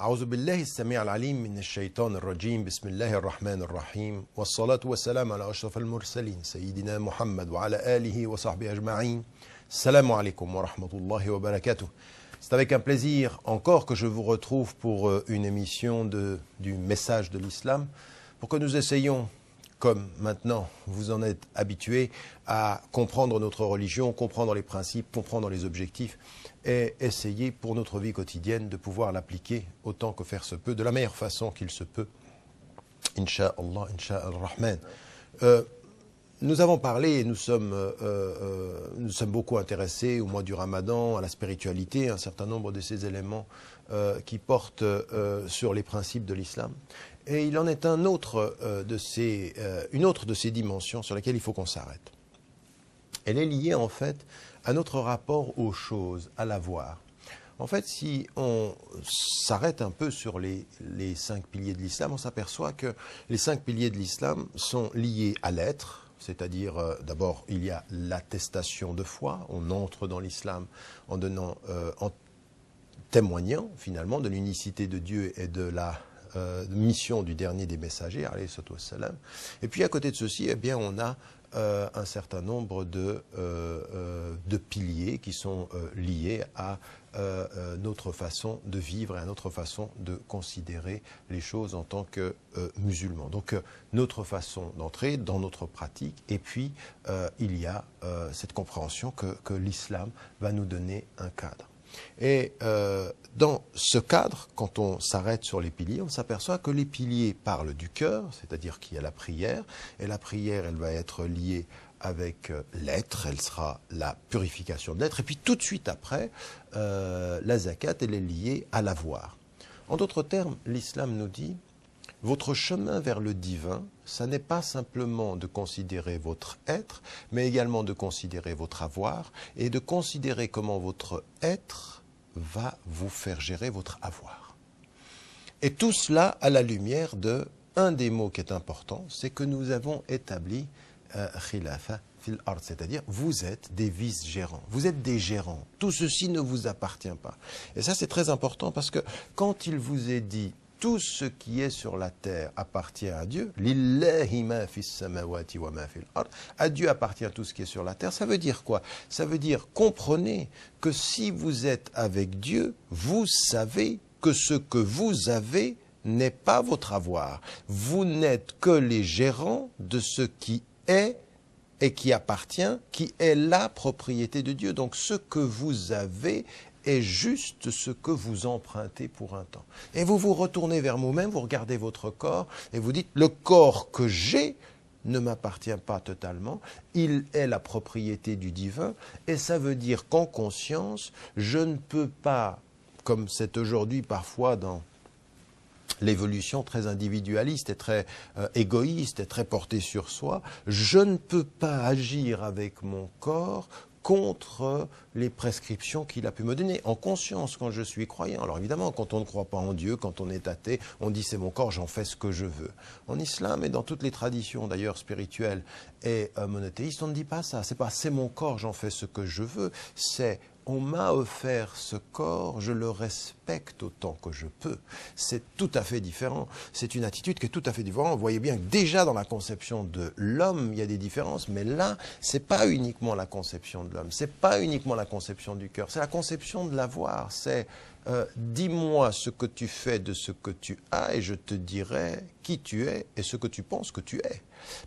أعوذ بالله السميع العليم من الشيطان الرجيم بسم الله الرحمن الرحيم والصلاة والسلام على أشرف المرسلين سيدنا محمد وعلى آله وصحبه أجمعين. Salam alaikum wa rahmatullahi wa barakatuh. C'est avec un plaisir encore que je vous retrouve pour une émission du message de l'islam, pour que nous essayions, comme maintenant vous en êtes habitués, à comprendre notre religion, comprendre les principes, comprendre les objectifs et essayer pour notre vie quotidienne de pouvoir l'appliquer autant que faire se peut, de la meilleure façon qu'il se peut. Inch'Allah, Inch'Al-Rahman. Nous avons parlé et nous sommes beaucoup intéressés au mois du Ramadan, à la spiritualité, un certain nombre de ces éléments qui portent sur les principes de l'islam. Et il en est une autre de ces dimensions sur laquelle il faut qu'on s'arrête. Elle est liée en fait à notre rapport aux choses, à l'avoir. En fait, si on s'arrête un peu sur les 5 piliers de l'islam, on s'aperçoit que les 5 piliers de l'islam sont liés à l'être, c'est-à-dire d'abord il y a l'attestation de foi, on entre dans l'islam en témoignant finalement de l'unicité de Dieu et de la mission du dernier des messagers, alayhi salam. Et puis à côté de ceci, eh bien, on a un certain nombre de piliers qui sont liés à notre façon de vivre et à notre façon de considérer les choses en tant que musulmans. Donc notre façon d'entrer dans notre pratique, et puis il y a cette compréhension que l'islam va nous donner un cadre. Et dans ce cadre, quand on s'arrête sur les piliers, on s'aperçoit que les piliers parlent du cœur, c'est-à-dire qu'il y a la prière, et la prière, elle va être liée avec l'être, elle sera la purification de l'être, et puis tout de suite après, la zakat, elle est liée à l'avoir. En d'autres termes, l'islam nous dit, votre chemin vers le divin, ça n'est pas simplement de considérer votre être, mais également de considérer votre avoir et de considérer comment votre être va vous faire gérer votre avoir. Et tout cela à la lumière de un des mots qui est important, c'est que nous avons établi khilafa fil ard, c'est-à-dire vous êtes des vice-gérants, vous êtes des gérants. Tout ceci ne vous appartient pas. Et ça c'est très important parce que quand il vous est dit tout ce qui est sur la terre appartient à Dieu. Lillahi ma fis samawati wa ma fil ard. À Dieu appartient tout ce qui est sur la terre. Ça veut dire quoi? Ça veut dire, comprenez que si vous êtes avec Dieu, vous savez que ce que vous avez n'est pas votre avoir. Vous n'êtes que les gérants de ce qui est et qui appartient, qui est la propriété de Dieu. Donc ce que vous avez est juste ce que vous empruntez pour un temps. Et vous vous retournez vers vous-même, vous regardez votre corps et vous dites, le corps que j'ai ne m'appartient pas totalement, il est la propriété du divin, et ça veut dire qu'en conscience, je ne peux pas, comme c'est aujourd'hui parfois dans l'évolution très individualiste et très égoïste et très portée sur soi, je ne peux pas agir avec mon corps contre les prescriptions qu'il a pu me donner, en conscience quand je suis croyant. Alors évidemment, quand on ne croit pas en Dieu, quand on est athée, on dit c'est mon corps, j'en fais ce que je veux. En islam et dans toutes les traditions d'ailleurs spirituelles et monothéistes, on ne dit pas ça. C'est pas c'est mon corps, j'en fais ce que je veux, c'est on m'a offert ce corps, je le respecte autant que je peux. C'est tout à fait différent. C'est une attitude qui est tout à fait différente. Vous voyez bien que déjà dans la conception de l'homme, il y a des différences, mais là, c'est pas uniquement la conception de l'homme, c'est pas uniquement la conception du cœur, c'est la conception de l'avoir. C'est dis-moi ce que tu fais de ce que tu as et je te dirai qui tu es et ce que tu penses que tu es.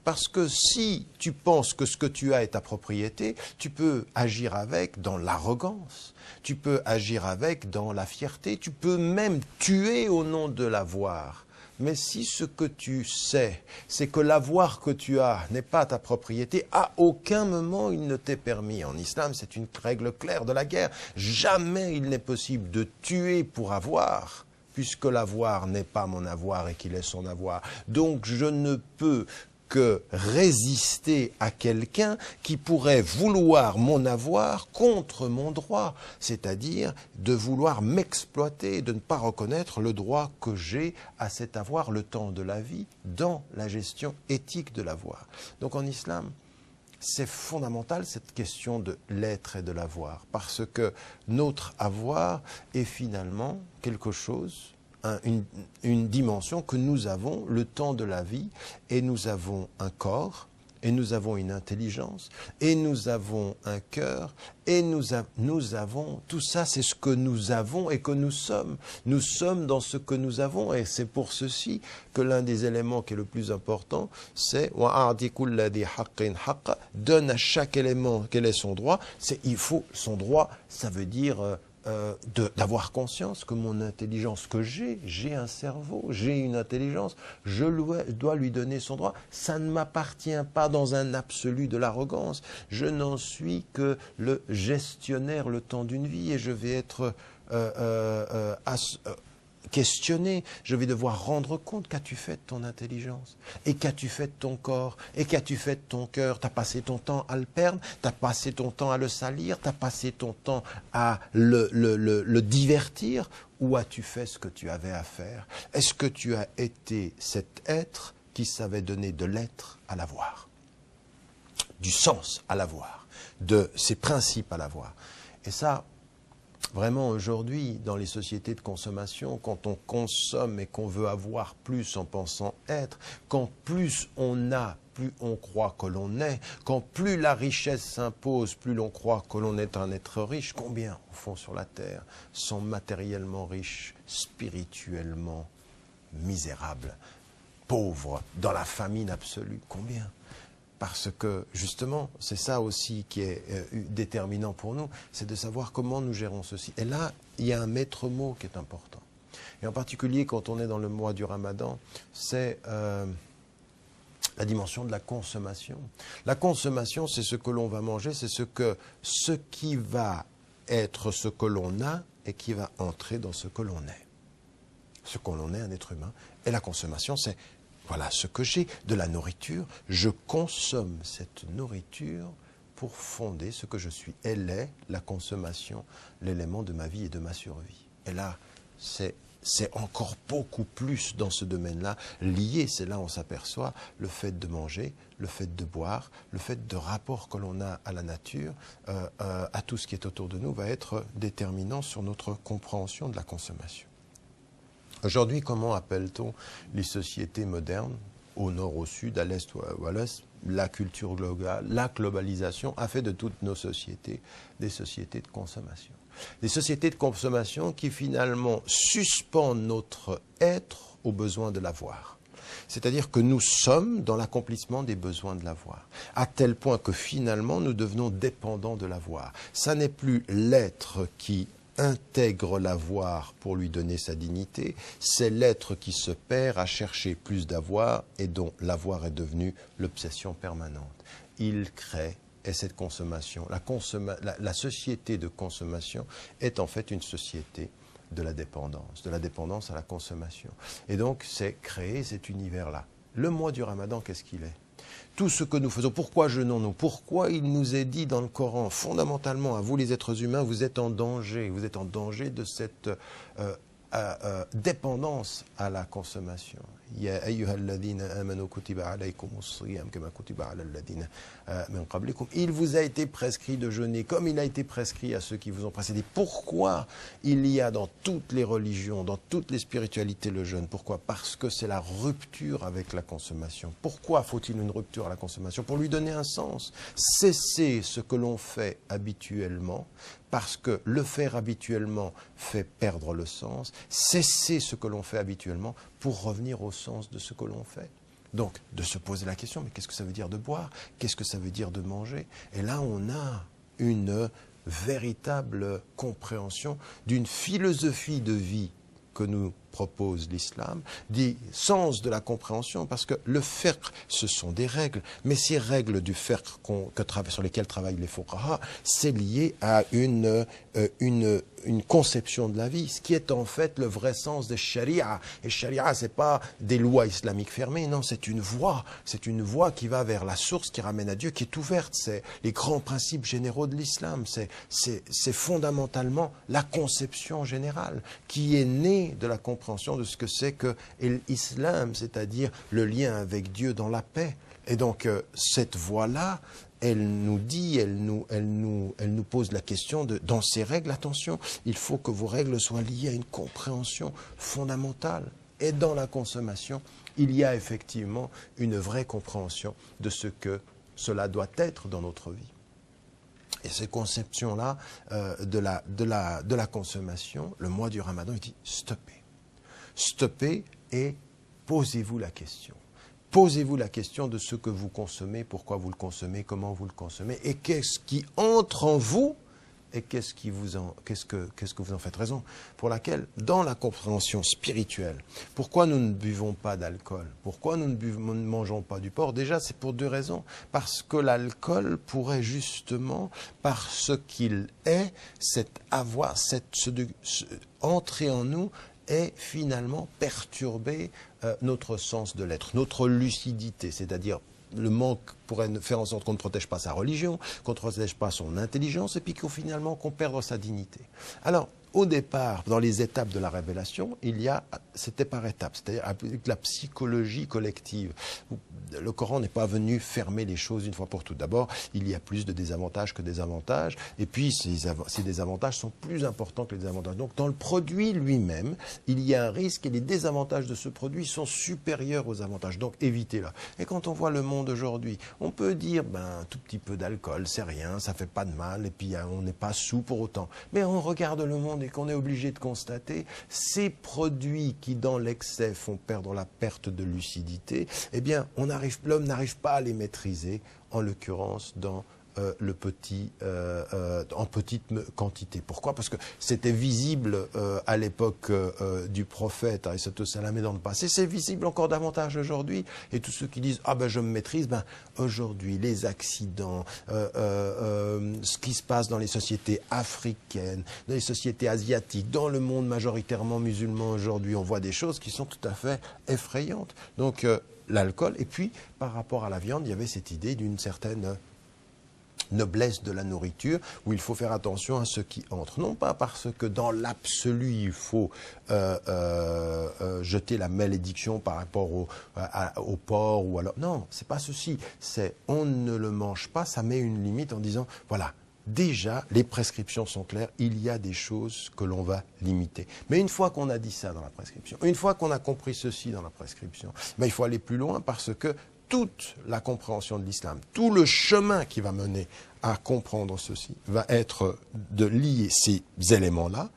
Parce que si tu penses que ce que tu as est ta propriété, tu peux agir avec dans l'arrogance, tu peux agir avec dans la fierté, tu peux même tuer au nom de l'avoir. Mais si ce que tu sais, c'est que l'avoir que tu as n'est pas ta propriété, à aucun moment il ne t'est permis. En islam, c'est une règle claire de la guerre. Jamais il n'est possible de tuer pour avoir, puisque l'avoir n'est pas mon avoir et qu'il est son avoir. Donc je ne peux que résister à quelqu'un qui pourrait vouloir mon avoir contre mon droit, c'est-à-dire de vouloir m'exploiter, de ne pas reconnaître le droit que j'ai à cet avoir le temps de la vie dans la gestion éthique de l'avoir. Donc en islam, c'est fondamental cette question de l'être et de l'avoir, parce que notre avoir est finalement quelque chose une dimension que nous avons le temps de la vie, et nous avons un corps, et nous avons une intelligence, et nous avons un cœur, et nous avons, tout ça c'est ce que nous avons et que nous sommes. Nous sommes dans ce que nous avons, et c'est pour ceci que l'un des éléments qui est le plus important, c'est donne à chaque élément quel est son droit. Il faut son droit, ça veut dire d'avoir conscience que mon intelligence, que j'ai un cerveau, j'ai une intelligence, je dois lui donner son droit. Ça ne m'appartient pas dans un absolu de l'arrogance. Je n'en suis que le gestionnaire le temps d'une vie, et je vais être questionner, je vais devoir rendre compte qu'as-tu fait de ton intelligence, et qu'as-tu fait de ton corps, et qu'as-tu fait de ton cœur. Tu as passé ton temps à le perdre, tu as passé ton temps à le salir, tu as passé ton temps à le divertir, ou as-tu fait ce que tu avais à faire? Est-ce que tu as été cet être qui savait donner de l'être à l'avoir, du sens à l'avoir, de ses principes à l'avoir? Et ça, vraiment, aujourd'hui, dans les sociétés de consommation, quand on consomme et qu'on veut avoir plus en pensant être, quand plus on a, plus on croit que l'on est, quand plus la richesse s'impose, plus l'on croit que l'on est un être riche, combien, au fond, sur la terre, sont matériellement riches, spirituellement misérables, pauvres, dans la famine absolue? Combien? Parce que, justement, c'est ça aussi qui est déterminant pour nous, c'est de savoir comment nous gérons ceci. Et là, il y a un maître mot qui est important. Et en particulier, quand on est dans le mois du Ramadan, c'est la dimension de la consommation. La consommation, c'est ce que l'on va manger, c'est ce qui va être ce que l'on a et qui va entrer dans ce que l'on est. Ce que l'on est, un être humain. Et la consommation, c'est voilà ce que j'ai, de la nourriture. Je consomme cette nourriture pour fonder ce que je suis. Elle est, la consommation, l'élément de ma vie et de ma survie. Et là, c'est encore beaucoup plus dans ce domaine-là lié. C'est là où on s'aperçoit le fait de manger, le fait de boire, le fait de rapport que l'on a à la nature, à tout ce qui est autour de nous, va être déterminant sur notre compréhension de la consommation. Aujourd'hui, comment appelle-t-on les sociétés modernes, au nord, au sud, à l'est ou à l'ouest? La culture globale, la globalisation a fait de toutes nos sociétés des sociétés de consommation. Des sociétés de consommation qui finalement suspendent notre être aux besoins de l'avoir. C'est-à-dire que nous sommes dans l'accomplissement des besoins de l'avoir, à tel point que finalement nous devenons dépendants de l'avoir. Ça n'est plus l'être qui intègre l'avoir pour lui donner sa dignité, c'est l'être qui se perd à chercher plus d'avoir et dont l'avoir est devenu l'obsession permanente. Il crée, et cette consommation, la société de consommation est en fait une société de la dépendance à la consommation. Et donc c'est créer cet univers-là. Le mois du Ramadan, qu'est-ce qu'il est ? Tout ce que nous faisons, pourquoi jeûnons-nous? Pourquoi il nous est dit dans le Coran, fondamentalement, à vous les êtres humains, vous êtes en danger de cette dépendance à la consommation. Ya ayyuhalladhina amanu kutiba alaykumus siyam kama kutiba ala alladhina min qablikum. Il vous a été prescrit de jeûner comme il a été prescrit à ceux qui vous ont précédés. Pourquoi il y a dans toutes les religions, dans toutes les spiritualités le jeûne? Pourquoi? Parce que c'est la rupture avec la consommation. Pourquoi faut-il une rupture à la consommation? Pour lui donner un sens. Cesser ce que l'on fait habituellement, parce que le faire habituellement fait perdre le sens. Cesser ce que l'on fait habituellement pour revenir au sens de ce que l'on fait. Donc, de se poser la question, mais qu'est-ce que ça veut dire de boire? Qu'est-ce que ça veut dire de manger? Et là, on a une véritable compréhension d'une philosophie de vie que nous propose l'islam, des sens de la compréhension, parce que le fiqh, ce sont des règles, mais ces règles du fiqh sur lesquelles travaillent les fuqaha, c'est lié à une conception de la vie, ce qui est en fait le vrai sens de sharia. Et sharia, c'est pas des lois islamiques fermées, non, c'est une voie qui va vers la source, qui ramène à Dieu, qui est ouverte. C'est les grands principes généraux de l'islam. C'est fondamentalement la conception générale qui est née de la compréhension de ce que c'est que l'islam, c'est-à-dire le lien avec Dieu dans la paix. Et donc, cette voie-là elle nous dit, elle nous pose la question de, dans ces règles, attention, il faut que vos règles soient liées à une compréhension fondamentale. Et dans la consommation, il y a effectivement une vraie compréhension de ce que cela doit être dans notre vie. Et ces conceptions-là de la consommation, le mois du Ramadan, il dit stoppez. Stoppez et posez-vous la question. Posez-vous la question de ce que vous consommez, pourquoi vous le consommez, comment vous le consommez, et qu'est-ce qui entre en vous, et qu'est-ce que vous en faites raison. Pour laquelle, dans la compréhension spirituelle, pourquoi nous ne buvons pas d'alcool, pourquoi nous ne mangeons pas du porc, déjà c'est pour deux raisons. Parce que l'alcool pourrait justement, par ce qu'il est, entrer en nous, et finalement perturber notre sens de l'être, notre lucidité, c'est-à-dire le manque pourrait faire en sorte qu'on ne protège pas sa religion, qu'on ne protège pas son intelligence, et puis finalement qu'on perde sa dignité. Alors, au départ, dans les étapes de la révélation, c'était par étapes, c'est-à-dire avec la psychologie collective. Le Coran n'est pas venu fermer les choses une fois pour toutes. D'abord, il y a plus de désavantages que des avantages, et puis ces désavantages sont plus importants que les désavantages. Donc, dans le produit lui-même, il y a un risque, et les désavantages de ce produit sont supérieurs aux avantages. Donc, évitez-le. Et quand on voit le monde aujourd'hui, on peut dire, un tout petit peu d'alcool, c'est rien, ça fait pas de mal, et puis on n'est pas sous pour autant. Mais on regarde le monde et qu'on est obligé de constater, ces produits qui, dans l'excès, font perdre la perte de lucidité, eh bien, l'homme n'arrive pas à les maîtriser, en l'occurrence dans en petite quantité. Pourquoi? Parce que c'était visible à l'époque du prophète, alayhi salam, et dans le passé. C'est visible encore davantage aujourd'hui. Et tous ceux qui disent « Ah ben je me maîtrise », aujourd'hui, les accidents, ce qui se passe dans les sociétés africaines, dans les sociétés asiatiques, dans le monde majoritairement musulman aujourd'hui, on voit des choses qui sont tout à fait effrayantes. Donc l'alcool, et puis par rapport à la viande, il y avait cette idée d'une certaine noblesse de la nourriture, où il faut faire attention à ce qui entre. Non pas parce que dans l'absolu, il faut jeter la malédiction par rapport au porc ou alors... Non, c'est pas ceci. C'est on ne le mange pas, ça met une limite en disant, voilà, déjà, les prescriptions sont claires, il y a des choses que l'on va limiter. Mais une fois qu'on a dit ça dans la prescription, une fois qu'on a compris ceci dans la prescription, il faut aller plus loin parce que toute la compréhension de l'islam, tout le chemin qui va mener à comprendre ceci, va être de lier ces éléments-là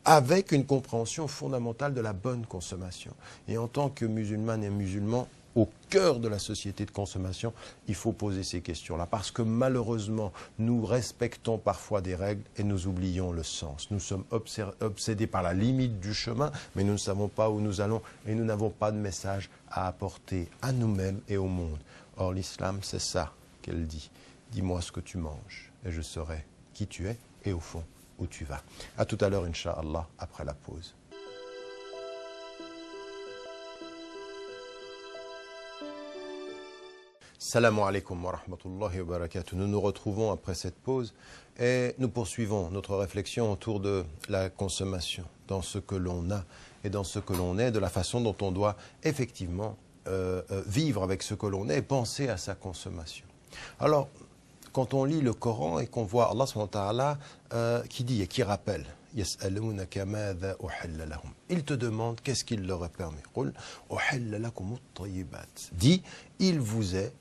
avec une compréhension fondamentale de la bonne consommation. Et en tant que musulmane et musulman, au cœur de la société de consommation, il faut poser ces questions-là. Parce que malheureusement, nous respectons parfois des règles et nous oublions le sens. Nous sommes obsédés par la limite du chemin, mais nous ne savons pas où nous allons et nous n'avons pas de message à apporter à nous-mêmes et au monde. Or, l'islam, c'est ça qu'elle dit. Dis-moi ce que tu manges et je saurai qui tu es et au fond où tu vas. À tout à l'heure, Inch'Allah, après la pause. Salam alaikum wa rahmatullahi wa barakatuh. Nous nous retrouvons après cette pause et nous poursuivons notre réflexion autour de la consommation, dans ce que l'on a et dans ce que l'on est, de la façon dont on doit effectivement vivre avec ce que l'on est et penser à sa consommation. Alors, quand on lit le Coran et qu'on voit Allah subhanahu wa ta'ala qui dit et qui rappelle, il te demande qu'est-ce qu'il leur a permis. Dit, il vous est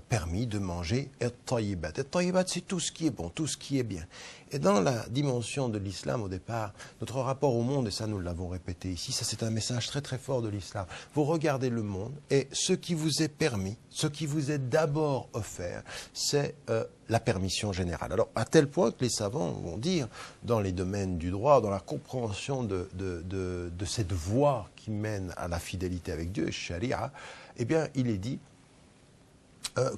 permis de manger at-tayyibat. At-tayyibat, c'est tout ce qui est bon, tout ce qui est bien. Et dans la dimension de l'islam au départ, notre rapport au monde, et ça nous l'avons répété ici, ça c'est un message très très fort de l'islam. Vous regardez le monde et ce qui vous est permis, ce qui vous est d'abord offert, c'est la permission générale. Alors à tel point que les savants vont dire, dans les domaines du droit, dans la compréhension de cette voie qui mène à la fidélité avec Dieu, sharia, eh bien il est dit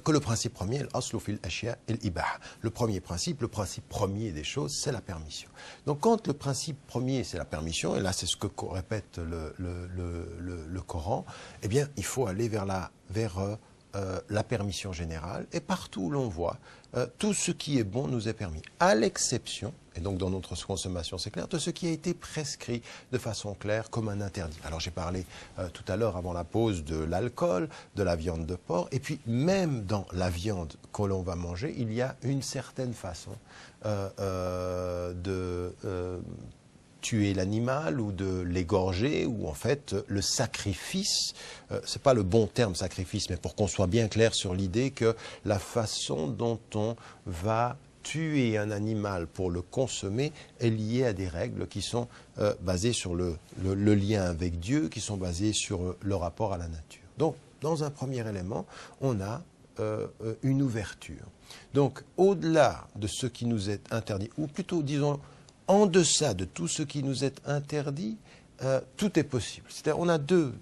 que le principe premier, l'aslu fil ashya al-ibaha. Le premier principe, le principe premier des choses, c'est la permission. Donc quand le principe premier, c'est la permission, et là c'est ce que répète le Coran, eh bien il faut aller vers la permission générale, et partout où l'on voit, tout ce qui est bon nous est permis, à l'exception, et donc dans notre consommation c'est clair, de ce qui a été prescrit de façon claire comme un interdit. Alors j'ai parlé tout à l'heure avant la pause de l'alcool, de la viande de porc, et puis même dans la viande que l'on va manger, il y a une certaine façon de tuer l'animal ou de l'égorger, ou en fait le sacrifice, c'est pas le bon terme sacrifice, mais pour qu'on soit bien clair sur l'idée que la façon dont on va tuer un animal pour le consommer est liée à des règles qui sont basées sur le lien avec Dieu, qui sont basées sur le rapport à la nature. Donc, dans un premier élément, on a une ouverture. Donc, au-delà de ce qui nous est interdit, ou plutôt, disons, en deçà de tout ce qui nous est interdit, tout est possible. C'est-à-dire, on a deux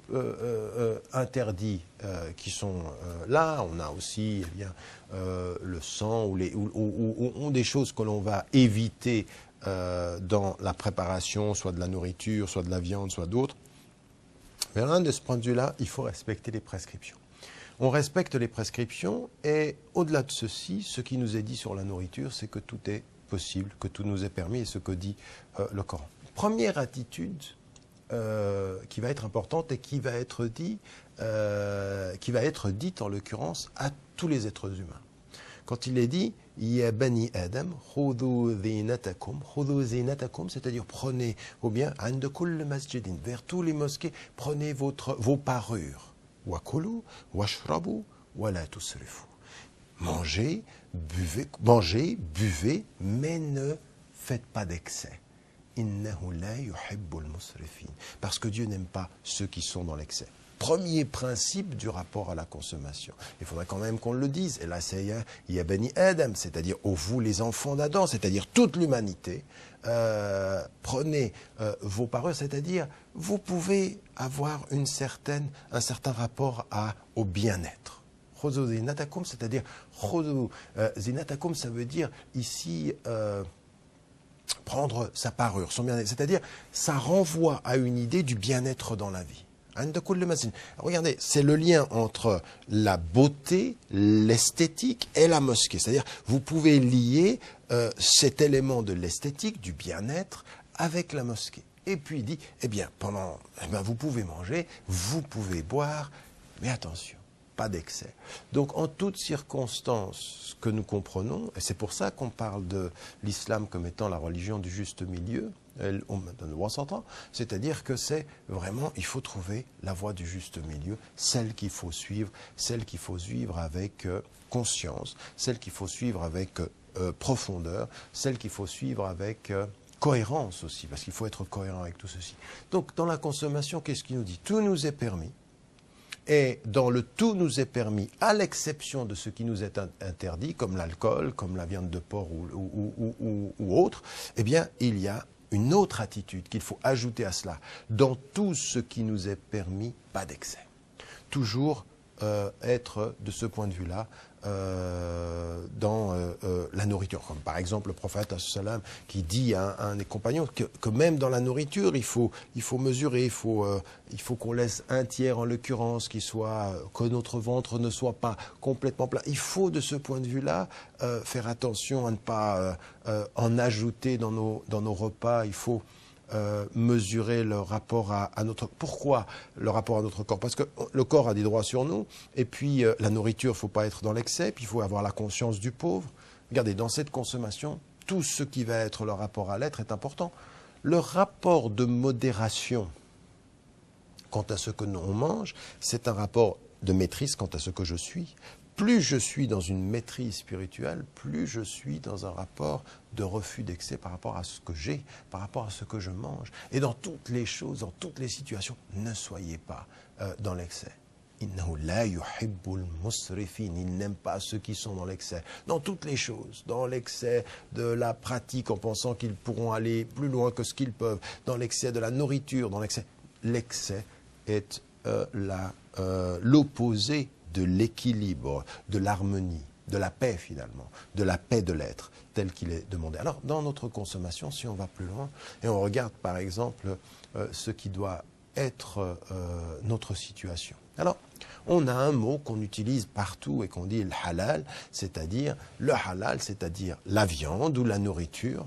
interdits qui sont là. On a aussi le sang ou des choses que l'on va éviter dans la préparation, soit de la nourriture, soit de la viande, soit d'autres. Mais rien de ce point de vue-là, il faut respecter les prescriptions. On respecte les prescriptions et au-delà de ceci, ce qui nous est dit sur la nourriture, c'est que tout est possible, que tout nous est permis, et ce que dit le Coran. Première attitude qui va être importante et qui va être dite en l'occurrence à tous les êtres humains. Quand il est dit Ya bani Adam, khudhu zinatakum, c'est-à-dire prenez, ou bien عند كل مسجد, vers tous les mosquées, prenez vos parures. Wakulu, washrabu, wala tusrifu. Mangez, buvez, mais ne faites pas d'excès. Innahu la yuhibbul musrifin. Parce que Dieu n'aime pas ceux qui sont dans l'excès. Premier principe du rapport à la consommation. Il faudrait quand même qu'on le dise. Et là, c'est Ya bani Adam, c'est-à-dire vous les enfants d'Adam, c'est-à-dire toute l'humanité. Prenez vos parures, c'est-à-dire vous pouvez avoir un certain rapport au bien-être. Khoudhu zinatakum, c'est-à-dire khoudhu zinatakum, ça veut dire ici prendre sa parure, son bien-être, c'est-à dire ça renvoie à une idée du bien-être dans la vie. Regardez, c'est le lien entre la beauté, l'esthétique et la mosquée. C'est-à-dire, vous pouvez lier cet élément de l'esthétique, du bien-être, avec la mosquée. Et puis il dit, vous pouvez manger, vous pouvez boire, mais attention, pas d'excès. Donc, en toutes circonstances que nous comprenons, et c'est pour ça qu'on parle de l'islam comme étant la religion du juste milieu, c'est-à-dire que c'est vraiment, il faut trouver la voie du juste milieu, celle qu'il faut suivre avec conscience, celle qu'il faut suivre avec profondeur, celle qu'il faut suivre avec cohérence aussi, parce qu'il faut être cohérent avec tout ceci. Donc, dans la consommation, qu'est-ce qu'il nous dit? Tout nous est permis. Et dans le tout nous est permis, à l'exception de ce qui nous est interdit, comme l'alcool, comme la viande de porc ou autre, eh bien, il y a une autre attitude qu'il faut ajouter à cela. Dans tout ce qui nous est permis, pas d'excès. Toujours être, de ce point de vue-là, dans la nourriture. Comme par exemple le prophète sallam qui dit à un des compagnons que même dans la nourriture, il faut mesurer, il faut qu'on laisse un tiers en l'occurrence, que notre ventre ne soit pas complètement plein. Il faut de ce point de vue-là faire attention à ne pas en ajouter dans nos repas. Il faut mesurer le rapport à notre... Pourquoi le rapport à notre corps? Parce que le corps a des droits sur nous, et puis la nourriture, il ne faut pas être dans l'excès, puis il faut avoir la conscience du pauvre. Regardez, dans cette consommation, tout ce qui va être le rapport à l'être est important. Le rapport de modération quant à ce que l'on mange, c'est un rapport de maîtrise quant à ce que je suis. Plus je suis dans une maîtrise spirituelle, plus je suis dans un rapport de refus d'excès par rapport à ce que j'ai, par rapport à ce que je mange. Et dans toutes les choses, dans toutes les situations, ne soyez pas dans l'excès. Innahu la yuhibbul musrifin. Il n'aime pas ceux qui sont dans l'excès. Dans toutes les choses, dans l'excès de la pratique en pensant qu'ils pourront aller plus loin que ce qu'ils peuvent, dans l'excès de la nourriture, dans l'excès. L'excès est l'opposé de l'équilibre, de l'harmonie, de la paix finalement, de la paix de l'être, tel qu'il est demandé. Alors, dans notre consommation, si on va plus loin, et on regarde par exemple ce qui doit être notre situation. Alors, On a un mot qu'on utilise partout et qu'on dit le halal, c'est-à-dire la viande ou la nourriture.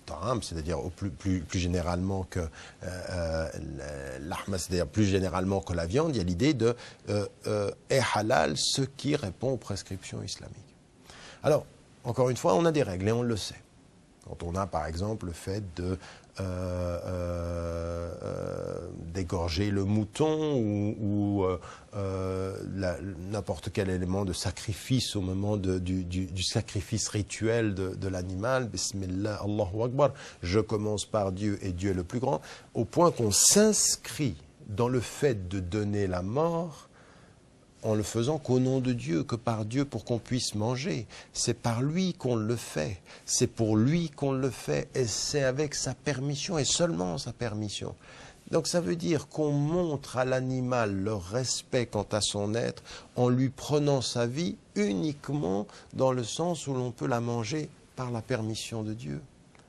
Ta'am, c'est-à-dire plus généralement que l'ahma, c'est-à-dire plus généralement que la viande, il y a l'idée de est halal ce qui répond aux prescriptions islamiques. Alors, encore une fois, on a des règles et on le sait. Quand on a par exemple le fait de d'égorger le mouton ou n'importe quel élément de sacrifice au moment du sacrifice rituel de l'animal, Bismillah, Allahu Akbar, je commence par Dieu et Dieu est le plus grand, au point qu'on s'inscrit dans le fait de donner la mort en le faisant qu'au nom de Dieu, que par Dieu pour qu'on puisse manger. C'est par lui qu'on le fait, c'est pour lui qu'on le fait, et c'est avec sa permission et seulement sa permission. Donc ça veut dire qu'on montre à l'animal le respect quant à son être en lui prenant sa vie uniquement dans le sens où l'on peut la manger par la permission de Dieu.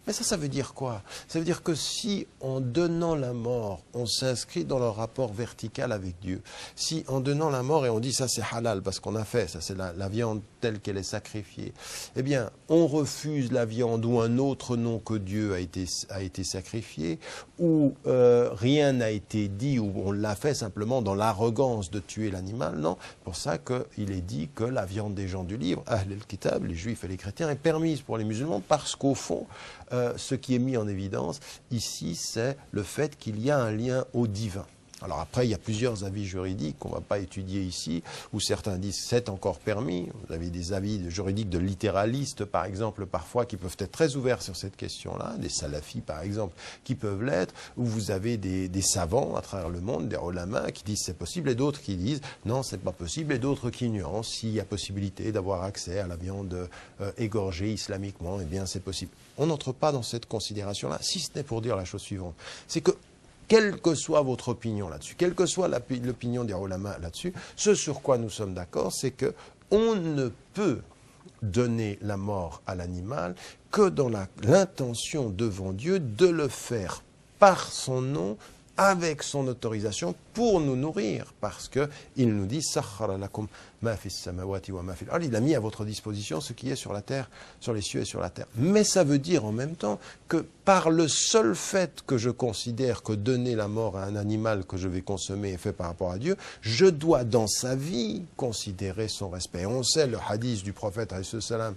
Mais ça veut dire quoi? Ça veut dire que si en donnant la mort, on s'inscrit dans le rapport vertical avec Dieu, si en donnant la mort et on dit ça c'est halal parce qu'on a fait, ça c'est la viande telle qu'elle est sacrifiée, eh bien on refuse la viande où un autre nom que Dieu a été sacrifié, ou rien n'a été dit, ou on l'a fait simplement dans l'arrogance de tuer l'animal, non. Pour ça qu'il est dit que la viande des gens du livre, Ahl al-Kitab, les juifs et les chrétiens, est permise pour les musulmans parce qu'au fond, ce qui est mis en évidence ici, c'est le fait qu'il y a un lien au divin. Alors après, il y a plusieurs avis juridiques qu'on ne va pas étudier ici, où certains disent c'est encore permis. Vous avez des avis juridiques de littéralistes, par exemple, parfois, qui peuvent être très ouverts sur cette question-là, des salafis, par exemple, qui peuvent l'être, où vous avez des savants à travers le monde, des ulama, qui disent c'est possible, et d'autres qui disent non, c'est pas possible, et d'autres qui nuancent, s'il y a possibilité d'avoir accès à la viande égorgée islamiquement, eh bien c'est possible. On n'entre pas dans cette considération-là, si ce n'est pour dire la chose suivante, c'est que quelle que soit votre opinion là-dessus, quelle que soit l'opinion des ulama là-dessus, ce sur quoi nous sommes d'accord, c'est que on ne peut donner la mort à l'animal que dans l'intention devant Dieu de le faire par son nom, avec son autorisation, pour nous nourrir, parce qu'il nous dit Sakhara lakum ma fis samawati wa ma fil ard. Il a mis à votre disposition ce qui est sur la terre, sur les cieux et sur la terre. Mais ça veut dire en même temps que par le seul fait que je considère que donner la mort à un animal que je vais consommer est fait par rapport à Dieu, je dois dans sa vie considérer son respect. On sait le hadith du prophète alayhi salam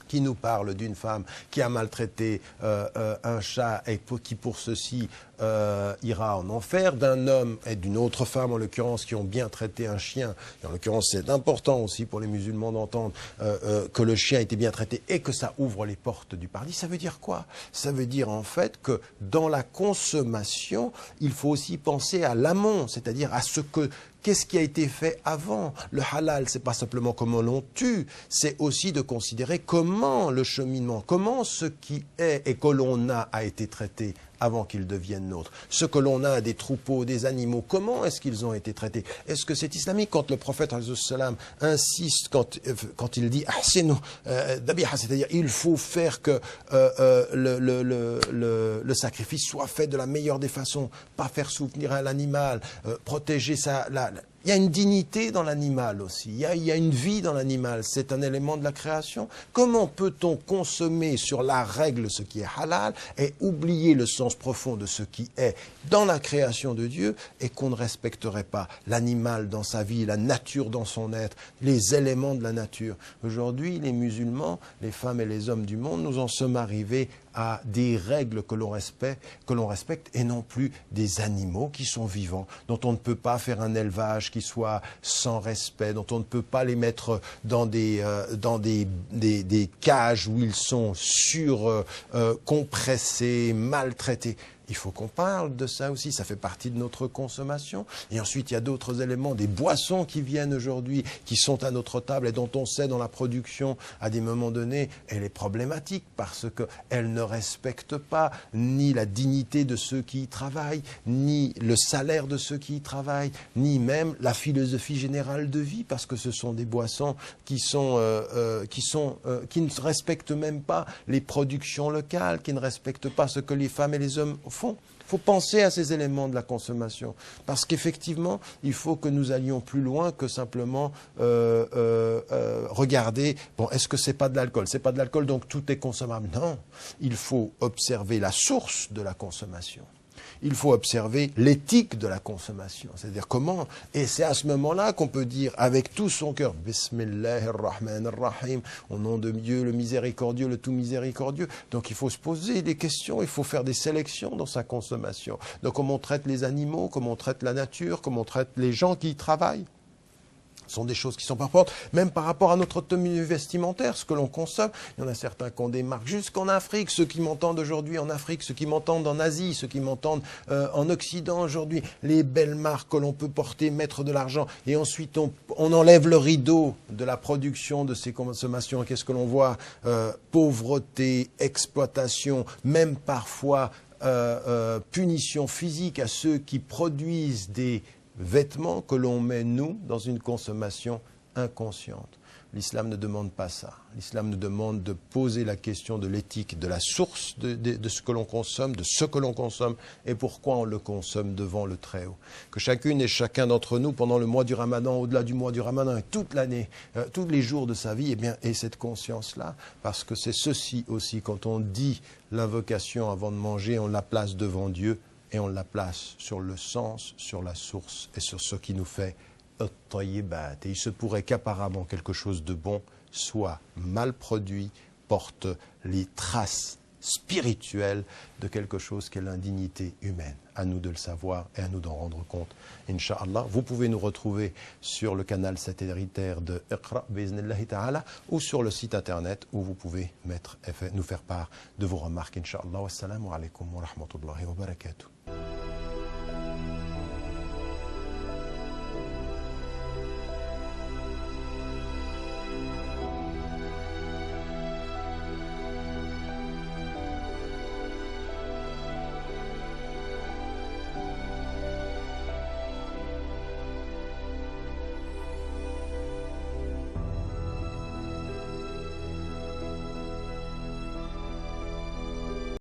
qui nous parle d'une femme qui a maltraité un chat et qui pour ceci ira en enfer, d'un homme et d'une autre femme en l'occurrence qui ont bien traité un chien. Et en l'occurrence c'est important aussi pour les musulmans d'entendre que le chien était bien traité et que ça ouvre les portes du paradis. Ça veut dire quoi? Ça veut dire en fait que dans la consommation, il faut aussi penser à l'amont, c'est-à-dire à ce que qu'est-ce qui a été fait avant? Le halal, c'est pas simplement comment l'on tue, c'est aussi de considérer comment le cheminement, comment ce qui est et que l'on a été traité avant qu'ils deviennent nôtres. Ce que l'on a des troupeaux, des animaux, comment est-ce qu'ils ont été traités? Est-ce que c'est islamique? Quand le prophète salam insiste, quand il dit ahsinu dabiha, c'est-à-dire il faut faire que le sacrifice soit fait de la meilleure des façons, pas faire souffrir à l'animal, protéger il y a une dignité dans l'animal aussi, il y a une vie dans l'animal, c'est un élément de la création. Comment peut-on consommer sur la règle ce qui est halal et oublier le sens profond de ce qui est dans la création de Dieu et qu'on ne respecterait pas l'animal dans sa vie, la nature dans son être, les éléments de la nature? Aujourd'hui, les musulmans, les femmes et les hommes du monde, nous en sommes arrivés à des règles que l'on respecte et non plus des animaux qui sont vivants, dont on ne peut pas faire un élevage qui soit sans respect, dont on ne peut pas les mettre dans des cages où ils sont compressés, maltraités. Il faut qu'on parle de ça aussi, ça fait partie de notre consommation. Et ensuite, il y a d'autres éléments, des boissons qui viennent aujourd'hui, qui sont à notre table et dont on sait dans la production, à des moments donnés, elle est problématique parce qu'elle ne respecte pas ni la dignité de ceux qui y travaillent, ni le salaire de ceux qui y travaillent, ni même la philosophie générale de vie, parce que ce sont des boissons qui ne respectent même pas les productions locales, qui ne respectent pas ce que les femmes et les hommes fond. Il faut penser à ces éléments de la consommation. Parce qu'effectivement, il faut que nous allions plus loin que simplement regarder, bon, est-ce que c'est pas de l'alcool? C'est pas de l'alcool, donc tout est consommable. Non, il faut observer la source de la consommation. Il faut observer l'éthique de la consommation, c'est-à-dire comment, et c'est à ce moment-là qu'on peut dire avec tout son cœur, Bismillahirrahmanirrahim, au nom de Dieu, le miséricordieux, le tout miséricordieux. Donc il faut se poser des questions, il faut faire des sélections dans sa consommation. Donc comment on traite les animaux, comment on traite la nature, comment on traite les gens qui y travaillent. Ce sont des choses qui sont pas propres, même par rapport à notre tenue vestimentaire, ce que l'on consomme. Il y en a certains qui ont des marques jusqu'en Afrique, ceux qui m'entendent aujourd'hui en Afrique, ceux qui m'entendent en Asie, ceux qui m'entendent en Occident aujourd'hui, les belles marques que l'on peut porter, mettre de l'argent, et ensuite on enlève le rideau de la production de ces consommations. Qu'est-ce que l'on voit? Pauvreté, exploitation, même parfois punition physique à ceux qui produisent des vêtements que l'on met, nous, dans une consommation inconsciente. L'islam ne demande pas ça. L'islam nous demande de poser la question de l'éthique, de la source de ce que l'on consomme, de ce que l'on consomme et pourquoi on le consomme devant le Très-Haut. Que chacune et chacun d'entre nous, pendant le mois du Ramadan, au-delà du mois du Ramadan et toute l'année, tous les jours de sa vie, eh bien, ait cette conscience-là, parce que c'est ceci aussi, quand on dit l'invocation avant de manger, on la place devant Dieu, et on la place sur le sens, sur la source et sur ce qui nous fait at-tayyibat. Et il se pourrait qu'apparemment quelque chose de bon soit mal produit, porte les traces spirituelles de quelque chose qu'est l'indignité humaine. À nous de le savoir et à nous d'en rendre compte. Inch'Allah, vous pouvez nous retrouver sur le canal satellitaire de Iqra bi'iznillahi ta'ala ou sur le site internet où vous pouvez nous faire part de vos remarques. Inch'Allah. Wassalamu alaikum wa rahmatullahi wa barakatuh.